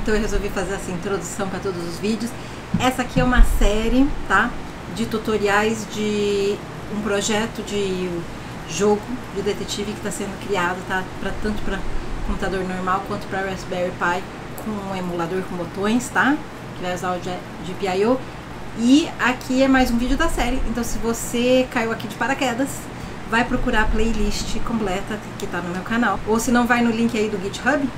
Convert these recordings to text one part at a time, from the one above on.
então eu resolvi fazer essa introdução para todos os vídeos. Essa aqui é uma série, tá, de tutoriais de um projeto de jogo de detetive que está sendo criado, tá, tanto para computador normal quanto para Raspberry Pi com um emulador com botões, tá, que vai usar o GPIO. E aqui é mais um vídeo da série, então se você caiu aqui de paraquedas, vai procurar a playlist completa que tá no meu canal, ou se não, vai no link aí do GitHub.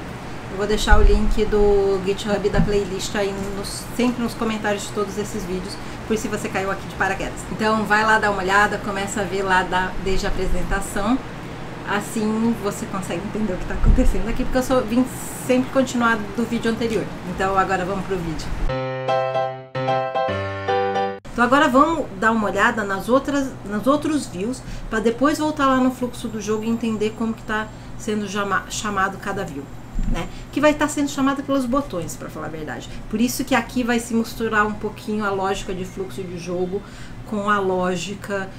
Eu vou deixar o link do GitHub da playlist aí sempre nos comentários de todos esses vídeos, por se você caiu aqui de paraquedas. Então vai lá dar uma olhada, começa a ver lá desde a apresentação, assim você consegue entender o que está acontecendo aqui, porque eu vim sempre continuar do vídeo anterior. Então agora vamos pro vídeo. Então agora vamos dar uma olhada nos outros views, para depois voltar lá no fluxo do jogo e entender como que está sendo chamado cada view, né? Que vai estar sendo chamado pelos botões, para falar a verdade. Por isso que aqui vai se misturar um pouquinho a lógica de fluxo de jogo com a lógica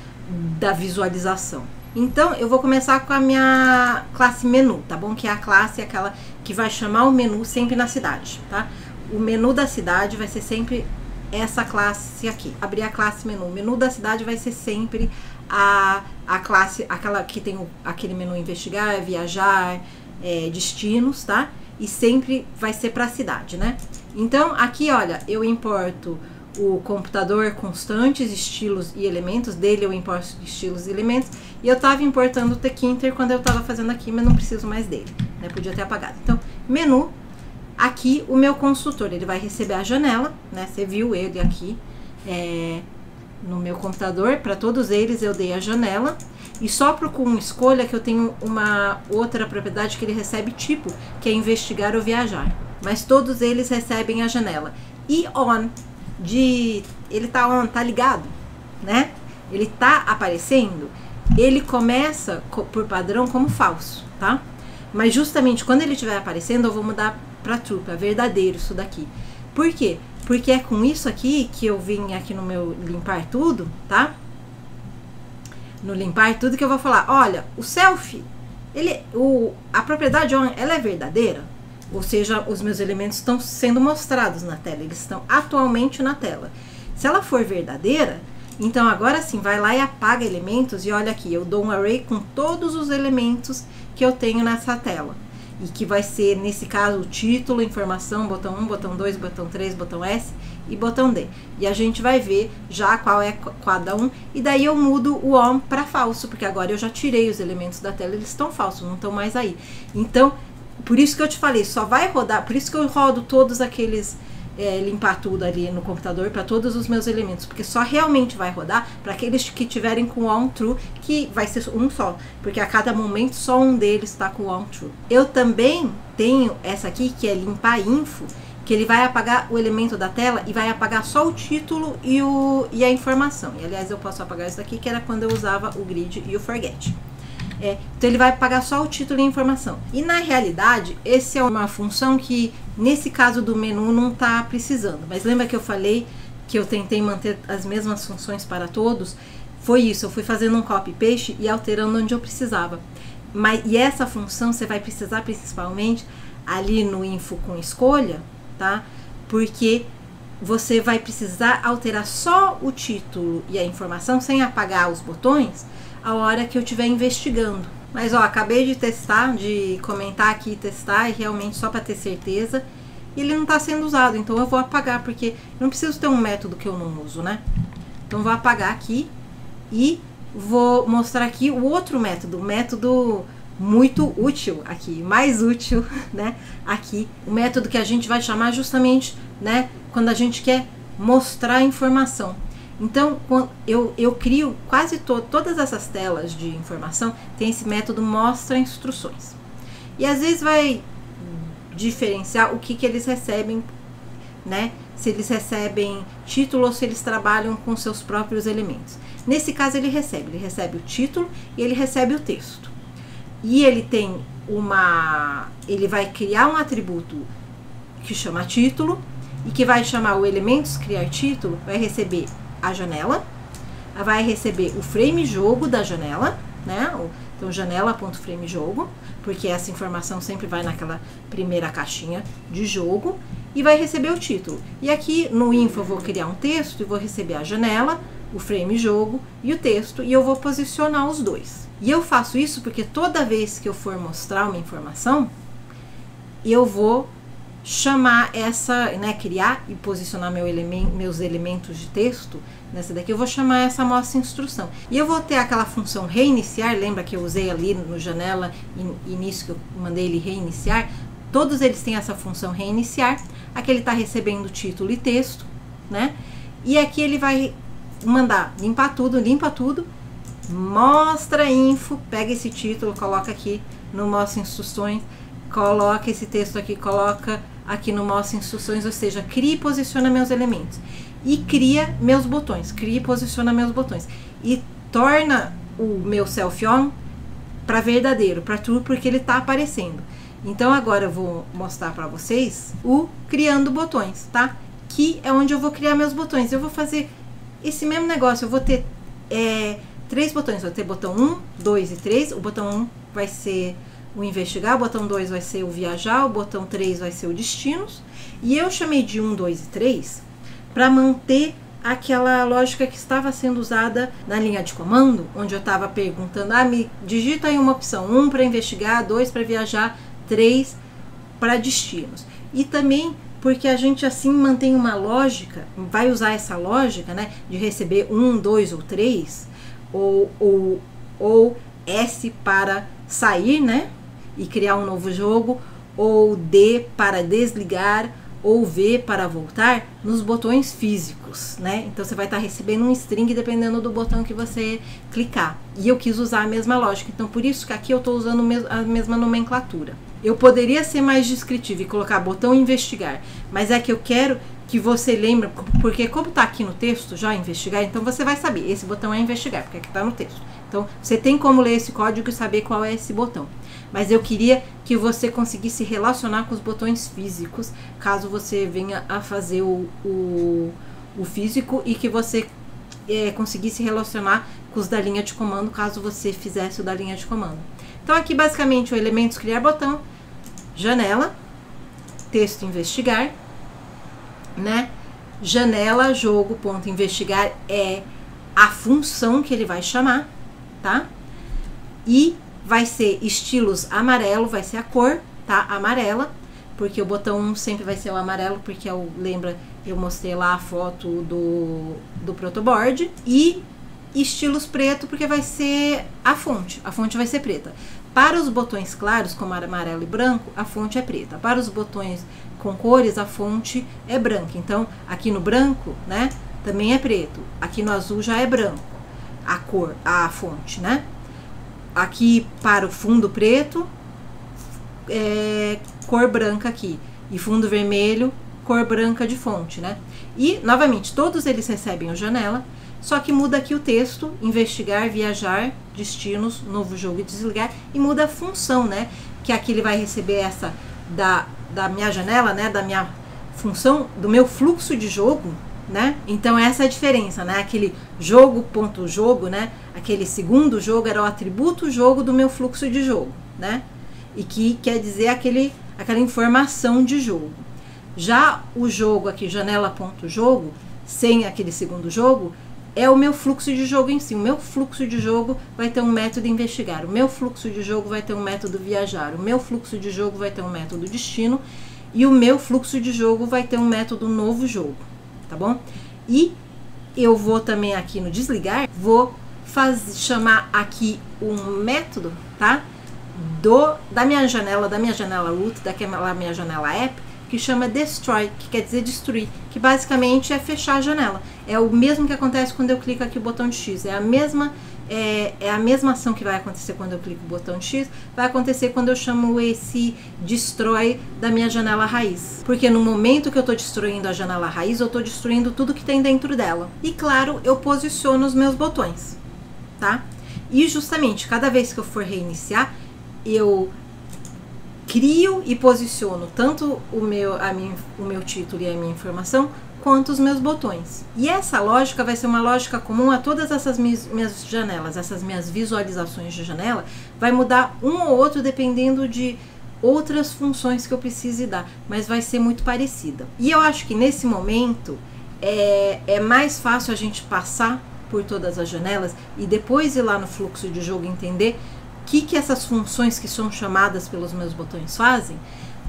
da visualização. Então eu vou começar com a minha classe menu, tá bom? Que é a classe aquela que vai chamar o menu sempre na cidade, tá? O menu da cidade vai ser sempre essa classe aqui. Abrir a classe menu. O menu da cidade vai ser sempre a classe, aquela que tem aquele menu investigar, viajar, destinos, tá? E sempre vai ser para a cidade, né? Então aqui, olha, eu importo o computador constantes, estilos e elementos. Dele eu importo estilos e elementos. E eu tava importando o tkinter quando eu tava fazendo aqui, mas não preciso mais dele, né? Podia ter apagado. Então, menu. Aqui o meu consultor, ele vai receber a janela, né? Você viu ele aqui no meu computador. Para todos eles eu dei a janela. E só com escolha que eu tenho uma outra propriedade que ele recebe tipo, que é investigar ou viajar. Mas todos eles recebem a janela. E on, ele tá on, tá ligado, né? Ele tá aparecendo. Ele começa por padrão como falso, tá? Mas justamente quando ele estiver aparecendo, eu vou mudar para true, para verdadeiro isso daqui. Por quê? Porque é com isso aqui que eu vim aqui no meu limpar tudo, tá? No limpar tudo que eu vou falar, olha, o selfie, a propriedade on, ela é verdadeira? Ou seja, os meus elementos estão sendo mostrados na tela, eles estão atualmente na tela. Se ela for verdadeira, então agora sim, vai lá e apaga elementos e olha aqui, eu dou um array com todos os elementos que eu tenho nessa tela. E que vai ser, nesse caso, o título, informação, botão 1, botão 2, botão 3, botão S e botão D. E a gente vai ver já qual é cada um. E daí eu mudo o on para falso, porque agora eu já tirei os elementos da tela, eles estão falsos, não estão mais aí. Então, por isso que eu te falei, só vai rodar, por isso que eu rodo todos aqueles... limpar tudo ali no computador para todos os meus elementos, porque só realmente vai rodar para aqueles que tiverem com on true, que vai ser um só, porque a cada momento só um deles está com on true. Eu também tenho essa aqui que é limpar info, que ele vai apagar o elemento da tela e vai apagar só o título e a informação. E aliás eu posso apagar isso daqui, que era quando eu usava o grid e o forget. Então ele vai apagar só o título e a informação. E na realidade, essa é uma função que nesse caso do menu não está precisando. Mas lembra que eu falei que eu tentei manter as mesmas funções para todos? Foi isso, eu fui fazendo um copy-paste e alterando onde eu precisava. E essa função você vai precisar principalmente ali no info com escolha, tá? Porque você vai precisar alterar só o título e a informação sem apagar os botões a hora que eu estiver investigando. Mas ó, acabei de testar, de comentar aqui e testar, e realmente só para ter certeza, e ele não está sendo usado, então eu vou apagar, porque não preciso ter um método que eu não uso, né? Então vou apagar aqui e vou mostrar aqui o outro método, um método muito útil aqui, mais útil, né? Aqui, o método que a gente vai chamar justamente, né, quando a gente quer mostrar informação. Então, eu crio quase todas essas telas de informação, tem esse método mostra instruções. E às vezes vai diferenciar o que eles recebem, né? Se eles recebem título ou se eles trabalham com seus próprios elementos. Nesse caso ele recebe o título e ele recebe o texto. E ele tem ele vai criar um atributo que chama título e que vai chamar o elementos criar título, vai receber a janela, vai receber o frame jogo da janela, né? Então janela.frame jogo, porque essa informação sempre vai naquela primeira caixinha de jogo, e vai receber o título. E aqui no info eu vou criar um texto e vou receber a janela, o frame jogo e o texto, e eu vou posicionar os dois. E eu faço isso porque toda vez que eu for mostrar uma informação, eu vou chamar essa, né, criar e posicionar meus elementos de texto. Nessa daqui eu vou chamar essa mostra instrução. E eu vou ter aquela função reiniciar, lembra que eu usei ali no janela início, que eu mandei ele reiniciar? Todos eles têm essa função reiniciar. Aqui ele está recebendo título e texto, né? E aqui ele vai mandar limpar tudo, limpa tudo, mostra info, pega esse título, coloca aqui no mostra instruções, coloca esse texto aqui, coloca aqui no mostra instruções, ou seja, cria e posiciona meus elementos. E cria meus botões, cria e posiciona meus botões. E torna o meu self on para verdadeiro, para true, porque ele está aparecendo. Então agora eu vou mostrar para vocês o criando botões, tá? Que é onde eu vou criar meus botões. Eu vou fazer esse mesmo negócio, eu vou ter 3 botões, vou ter botão 1, 2 e 3. O botão 1 vai ser o investigar, o botão 2 vai ser o viajar, o botão 3 vai ser o destinos. E eu chamei de 1, 2 e 3 para manter aquela lógica que estava sendo usada na linha de comando, onde eu estava perguntando, me digita aí uma opção, 1 para investigar, 2 para viajar, 3 para destinos. E também porque a gente assim mantém uma lógica, vai usar essa lógica, né, de receber 1, 2 ou 3, ou S para sair, né, e criar um novo jogo, ou D para desligar, ou V para voltar, nos botões físicos, né? Então você vai estar recebendo um string dependendo do botão que você clicar. E eu quis usar a mesma lógica, então por isso que aqui eu estou usando a mesma nomenclatura. Eu poderia ser mais descritivo e colocar botão investigar, mas é que eu quero que você lembre, porque como está aqui no texto já investigar, então você vai saber, esse botão é investigar, porque aqui está no texto. Então você tem como ler esse código e saber qual é esse botão. Mas eu queria que você conseguisse relacionar com os botões físicos, caso você venha a fazer o físico, e que você conseguisse relacionar com os da linha de comando, caso você fizesse o da linha de comando. Então aqui basicamente o elementos criar botão, janela, texto investigar, né? Janela jogo ponto investigar é a função que ele vai chamar, tá? E vai ser estilos amarelo, vai ser a cor, tá? Amarela, porque o botão 1 sempre vai ser o amarelo, porque lembra, eu mostrei lá a foto do protoboard. E estilos preto, porque vai ser a fonte vai ser preta. Para os botões claros, como amarelo e branco, a fonte é preta. Para os botões com cores, a fonte é branca. Então, aqui no branco, né, também é preto. Aqui no azul já é branco, a cor, a fonte, né? Aqui para o fundo preto, cor branca aqui. E fundo vermelho, cor branca de fonte, né? E, novamente, todos eles recebem o janela, só que muda aqui o texto, investigar, viajar, destinos, novo jogo e desligar, e muda a função, né? Que aqui ele vai receber essa da minha janela, né? Da minha função, do meu fluxo de jogo, né? Então essa é a diferença, né? Aquele jogo.jogo, né? Aquele segundo jogo era o atributo jogo do meu fluxo de jogo, né? E que quer dizer aquela informação de jogo. Já o jogo aqui, janela.jogo, sem aquele segundo jogo, é o meu fluxo de jogo em si. O meu fluxo de jogo vai ter um método investigar, o meu fluxo de jogo vai ter um método viajar, o meu fluxo de jogo vai ter um método destino, e o meu fluxo de jogo vai ter um método novo jogo, tá bom? E eu vou também aqui no desligar, vou chamar aqui um método, tá? Da minha janela root, daquela minha janela app, que chama destroy, que quer dizer destruir, que basicamente é fechar a janela. É o mesmo que acontece quando eu clico aqui o botão de X, é a mesma ação que vai acontecer quando eu clico o botão de X, vai acontecer quando eu chamo esse destroy da minha janela raiz. Porque no momento que eu estou destruindo a janela raiz, eu estou destruindo tudo que tem dentro dela. E claro, eu posiciono os meus botões, tá? E justamente, cada vez que eu for reiniciar, eu crio e posiciono tanto o meu título e a minha informação, quanto os meus botões. E essa lógica vai ser uma lógica comum a todas essas minhas janelas, essas minhas visualizações de janela. Vai mudar um ou outro dependendo de outras funções que eu precise dar, mas vai ser muito parecida. E eu acho que nesse momento é mais fácil a gente passar por todas as janelas e depois ir lá no fluxo de jogo e entender o que essas funções que são chamadas pelos meus botões fazem,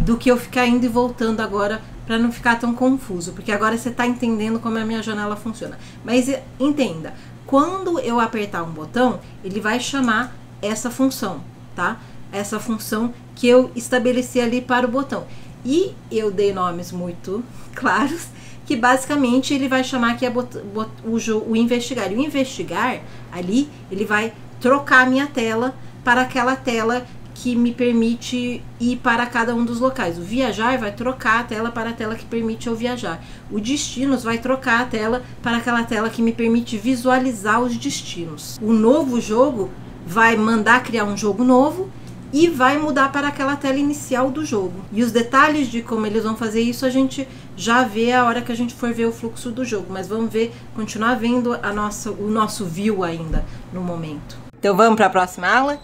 do que eu ficar indo e voltando agora para não ficar tão confuso, porque agora você está entendendo como a minha janela funciona. Mas entenda, quando eu apertar um botão, ele vai chamar essa função, tá? Essa função que eu estabeleci ali para o botão. E eu dei nomes muito claros, que basicamente ele vai chamar aqui o investigar. E o investigar ali, ele vai trocar a minha tela para aquela tela que me permite ir para cada um dos locais. O viajar vai trocar a tela para a tela que permite eu viajar. O destinos vai trocar a tela para aquela tela que me permite visualizar os destinos. O novo jogo vai mandar criar um jogo novo e vai mudar para aquela tela inicial do jogo. E os detalhes de como eles vão fazer isso a gente já vê a hora que a gente for ver o fluxo do jogo. Mas vamos continuar vendo o nosso view ainda no momento. Então vamos para a próxima aula?